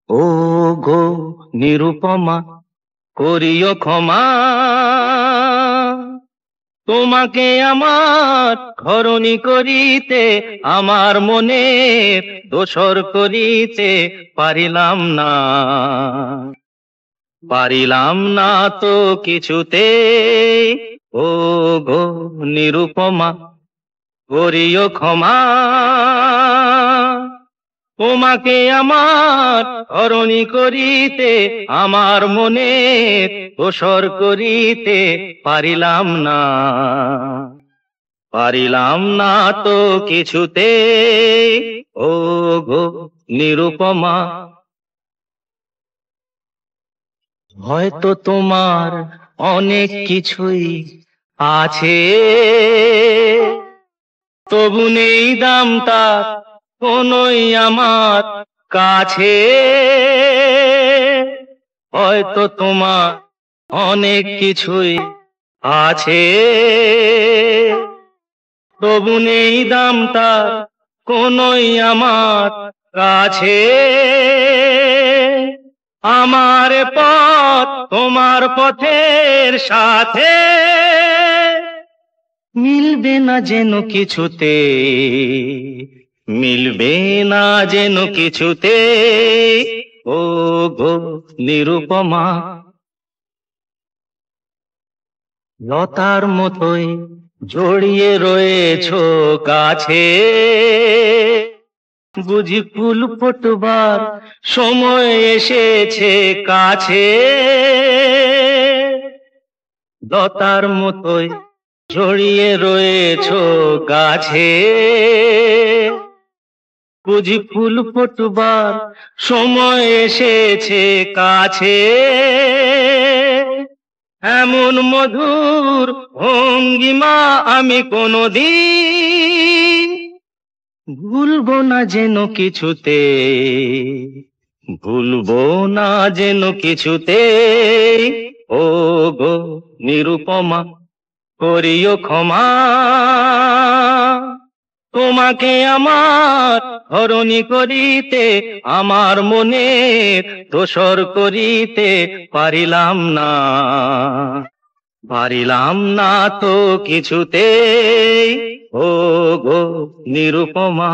ও গো নিরুপমা, করিও ক্ষমা। তোমাকে আমার ঘরণী করিতে, আমার মনে দোসর করিতে পারিলাম না। পারিলাম না তো কিছুতে। ও গো নিরুপমা, করিও ক্ষমা। তোমাকে আমার ধরণী করিতে, আমার মনে দোসর করিতে পারিলাম না। পারিলাম না তো কিছুতে। ও গো নিরুপমা, হয়তো তোমার অনেক কিছুই আছে, তবু নেই দাম তার কোনই আমার কাছে। হয়তো তোমার অনেক কিছুই আছে, তবু নেই দাম তার কোনই আমার কাছে। আমার পথ তোমার পথের সাথে মিলবে না যেন কিছুতে, মিলবে না যেন কিছুতে। ও গো নিরুপমা, লতার মতোই জড়িয়ে রয়েছো কাছে, বুঝি ফুল ফোটবার সময় এসেছে কাছে। লতার মতোই জড়িয়ে রয়েছো গাছে, বুঝি ফুল ফোটবার সময় এসেছে কাছে। এমন মধুর ভঙ্গিমা আমি কোনদিন ভুলবো না যেন কিছুতে, ভুলবো না যেন কিছুতে। ও গো নিরুপমা, করিও ক্ষমা। তোমাকে আমার ধরণী করিতে, আমার মনে দোসর করিতে পারিলাম না। পারিলাম না তো কিছুতে। ও গো নিরুপমা।